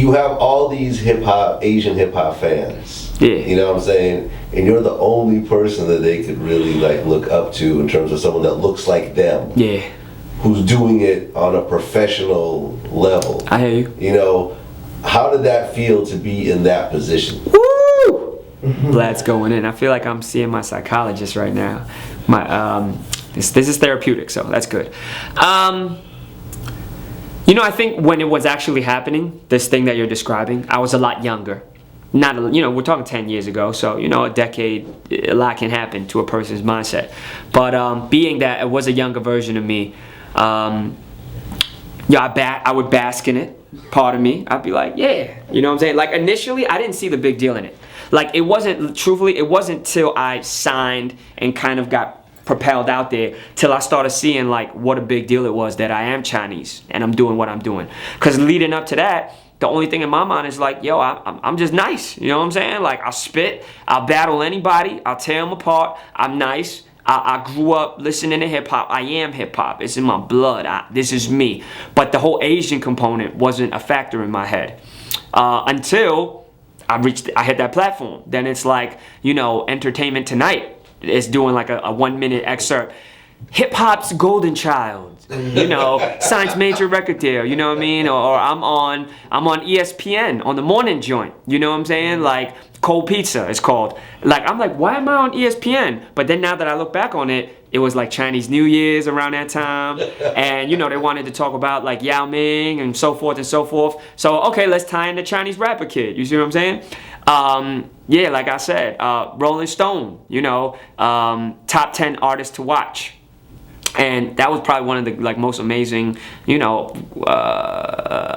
you have all these Asian hip hop fans. Yeah. You know what I'm saying? And you're the only person that they could really like look up to in terms of someone that looks like them. Yeah. Who's doing it on a professional level. I hear you. You know, how did that feel to be in that position? Woo! Blad's going in. I feel like I'm seeing my psychologist right now. My this is therapeutic, so that's good. You know, I think when it was actually happening, this thing that you're describing, I was a lot younger. We're talking 10 years ago, so, a decade, a lot can happen to a person's mindset. But being that it was a younger version of me, I would bask in it, part of me. I'd be like, yeah, you know what I'm saying? Like, initially, I didn't see the big deal in it. Like, it wasn't till I signed and kind of got propelled out there till I started seeing like what a big deal it was that I am Chinese and I'm doing what I'm doing. Because leading up to that, the only thing in my mind is like, yo, I'm just nice. You know what I'm saying? Like, I'll spit, I'll battle anybody, I'll tear them apart. I'm nice. I grew up listening to hip hop. I am hip hop. It's in my blood. This is me. But the whole Asian component wasn't a factor in my head until I hit that platform. Then it's like, Entertainment Tonight is doing like a 1-minute excerpt. Hip hop's golden child, Science major record deal, you know what I mean? Or I'm on ESPN on the morning joint, you know what I'm saying? Like Cold Pizza is called. Like, I'm like, why am I on ESPN? But then now that I look back on it, it was like Chinese New Year's around that time, and they wanted to talk about like Yao Ming and so forth and so forth. So okay, let's tie in the Chinese rapper kid. You see what I'm saying? Yeah, like I said, Rolling Stone, top 10 artists to watch. And that was probably one of the like most amazing,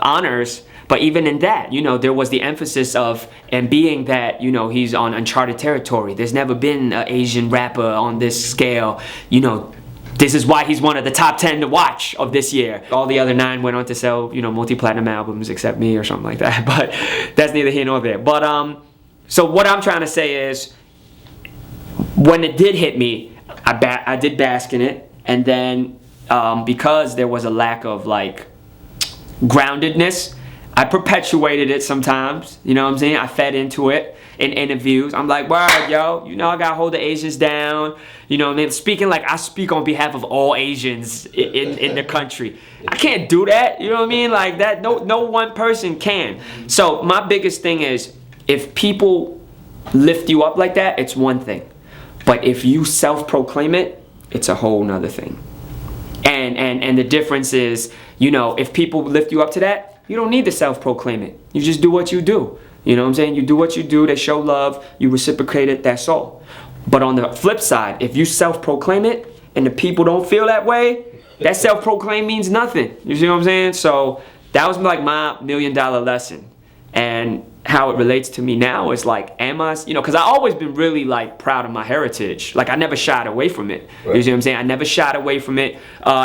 honors. But even in that, there was the emphasis of, and being that, he's on uncharted territory. There's never been an Asian rapper on this scale. This is why he's one of the top 10 to watch of this year. All the other 9 went on to sell, multi-platinum albums except me or something like that. But that's neither here nor there. But so what I'm trying to say is, when it did hit me, I did bask in it. And then because there was a lack of like groundedness, I perpetuated it sometimes. You know what I'm saying? I fed into it in interviews. I'm like, word, yo, I gotta hold the Asians down. And then speaking like I speak on behalf of all Asians in the country. I can't do that. You know what I mean? Like that, no one person can. So my biggest thing is, if people lift you up like that, it's one thing. But if you self-proclaim it, it's a whole nother thing. And the difference is, if people lift you up to that, you don't need to self-proclaim it. You just do what you do. You know what I'm saying? You do what you do, they show love, you reciprocate it, that's all. But on the flip side, if you self-proclaim it and the people don't feel that way, that self-proclaim means nothing. You see what I'm saying? So that was like my $1 million lesson. And how it relates to me now is like, am I, because I've always been really like proud of my heritage. Like I never shied away from it. Right. You see what I'm saying? I never shied away from it.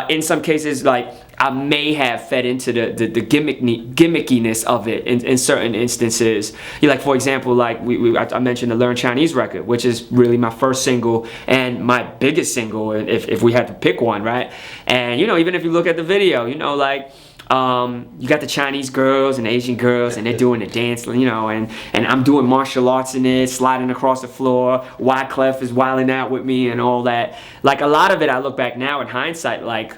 In some cases, like I may have fed into the gimmickiness of it in certain instances. Like for example, like I mentioned the Learn Chinese record, which is really my first single and my biggest single if we had to pick one, right? And even if you look at the video, like, you got the Chinese girls and Asian girls and they're doing the dance, and I'm doing martial arts in it, sliding across the floor. Wyclef is wilding out with me and all that. Like a lot of it, I look back now in hindsight, like,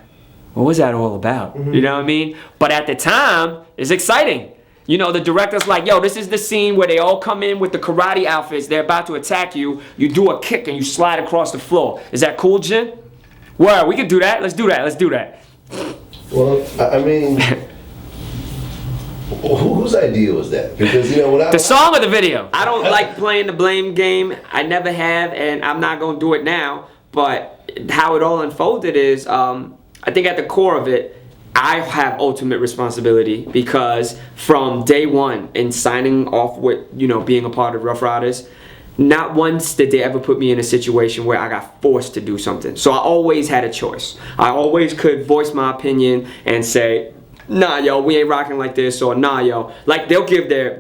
what was that all about? Mm-hmm. You know what I mean? But at the time, it's exciting. The director's like, yo, this is the scene where they all come in with the karate outfits. They're about to attack you. You do a kick and you slide across the floor. Is that cool, Jin? Well, we can do that. Let's do that. Well, I mean, whose idea was that? Because the song or the video. I don't like playing the blame game. I never have, and I'm not gonna do it now. But how it all unfolded is, I think at the core of it, I have ultimate responsibility, because from day one in signing off with being a part of Rough Riders, not once did they ever put me in a situation where I got forced to do something. So I always had a choice. I always could voice my opinion and say, nah, yo, we ain't rocking like this, or nah, yo. Like they'll give their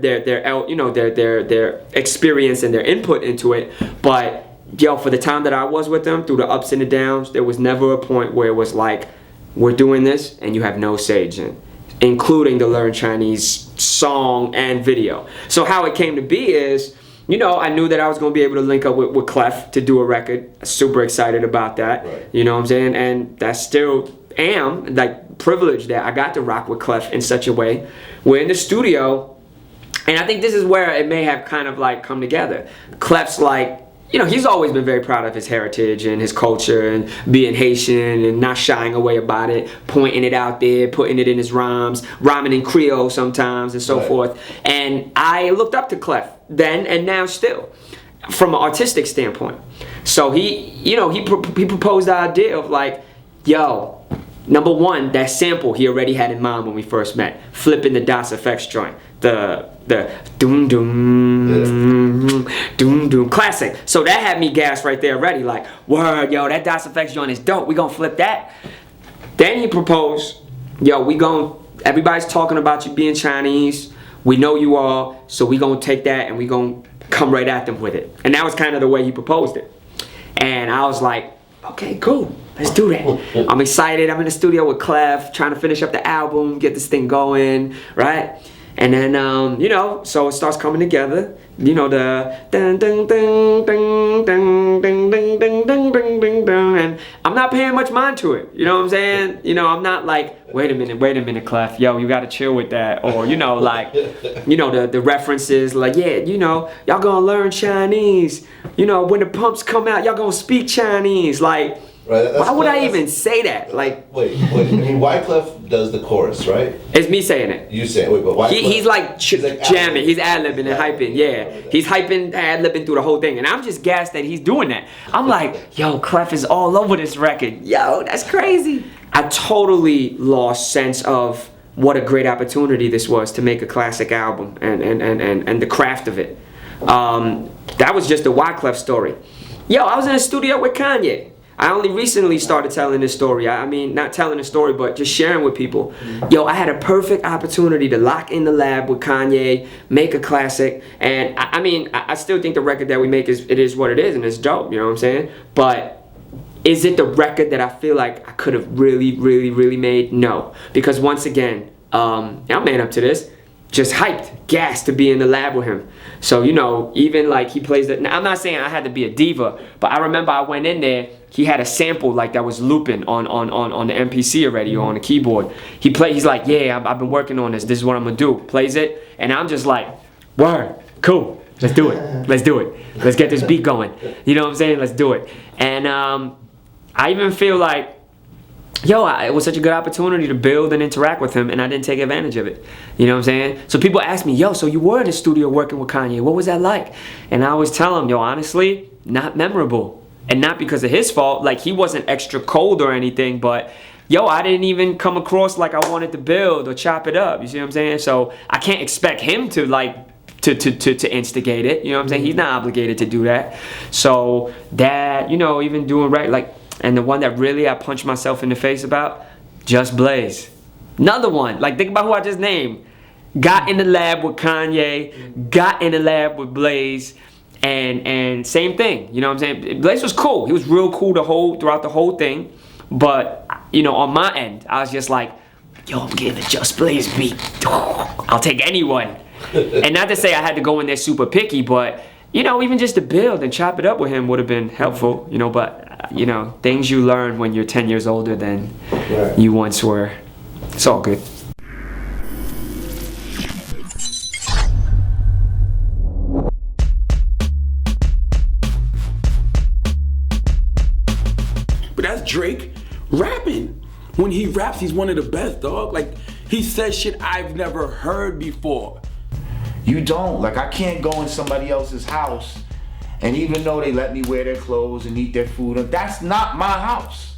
experience and their input into it. But yo, for the time that I was with them, through the ups and the downs, there was never a point where it was like, we're doing this and you have no say, Jen. including the Learn Chinese song and video. So how it came to be is, you know, I knew that I was going to be able to link up with Wyclef to do a record. Super excited about that. Right. You know what I'm saying? And that still am, like, privileged that I got to rock with Clef in such a way. We're in the studio, and I think this is where it may have kind of like come together. Clef's like, you know, he's always been very proud of his heritage and his culture and being Haitian and not shying away about it, pointing it out there, putting it in his rhymes, rhyming in Creole sometimes and so forth. And I looked up to Clef then and now still from an artistic standpoint. So he proposed the idea of like, yo, number one, that sample he already had in mind when we first met, flipping the DOS effects joint, the doom doom doom doom classic. So that had me gassed right there already, like, word, yo, that DOS effects joint is dope. We gonna flip that. Then he proposed, yo, everybody's talking about you being Chinese. We know you are, so we gonna take that and we gonna come right at them with it. And that was kind of the way he proposed it. And I was like, okay, cool. Let's do that. I'm excited. I'm in the studio with Clef, trying to finish up the album, get this thing going, right? And then, you know, so it starts coming together. You know, the dun dun dun dun dun dun dun dun dun dun dun dun, and I'm not paying much mind to it. You know what I'm saying? You know, I'm not like, wait a minute, Clef. Yo, you gotta chill with that. Or, you know, like, you know, the references, like, yeah, you know, y'all gonna learn Chinese. You know, when the pumps come out, y'all gonna speak Chinese. Like, right, why would I even say that? Like, wait. I mean, Wyclef does the chorus, right? It's me saying it. You say it. Wait, but Wyclef, he's like jamming. He's ad-libbing and hyping. Yeah, he's hyping, ad-libbing through the whole thing. And I'm just gassed that he's doing that. I'm like, yo, Clef is all over this record. Yo, that's crazy. I totally lost sense of what a great opportunity this was to make a classic album and the craft of it. That was just a Wyclef story. Yo, I was in a studio with Kanye. I only recently started telling this story. I mean, not telling the story, but just sharing with people. Yo, I had a perfect opportunity to lock in the lab with Kanye, make a classic. And I mean, I still think the record that we make is what it is, and it's dope, you know what I'm saying? But is it the record that I feel like I could have really made? No. Because once again, I'm man up to this. Just hyped, gassed to be in the lab with him. So, you know, even like he plays the, now I'm not saying I had to be a diva, but I remember I went in there, he had a sample like that was looping on the MPC already or on the keyboard. He's like, yeah, I've been working on this. This is what I'm gonna do. Plays it, and I'm just like, word, cool. Let's do it. Let's do it. Let's get this beat going. You know what I'm saying? Let's do it. And I even feel like, yo, it was such a good opportunity to build and interact with him, and I didn't take advantage of it. You know what I'm saying? So people ask me, yo, so you were in the studio working with Kanye. What was that like? And I always tell them, yo, honestly, not memorable. And not because of his fault. Like, he wasn't extra cold or anything, but yo, I didn't even come across like I wanted to build or chop it up. You see what I'm saying? So I can't expect him to like to instigate it. You know what I'm saying? He's not obligated to do that. So that, you know, even doing right, like, and the one that really I punched myself in the face about, Just Blaze. Another one. Like, think about who I just named. Got in the lab with Kanye, got in the lab with Blaze, and same thing. You know what I'm saying? Blaze was cool. He was real cool throughout the whole thing. But, you know, on my end, I was just like, yo, I'm getting a Just Blaze beat. I'll take anyone. And not to say I had to go in there super picky, but, you know, even just to build and chop it up with him would have been helpful, you know, but, you know, things you learn when you're 10 years older than you once were. It's all good. But that's Drake rapping. When he raps, he's one of the best, dog. Like, he says shit I've never heard before. You don't. Like, I can't go in somebody else's house, and even though they let me wear their clothes and eat their food, that's not my house.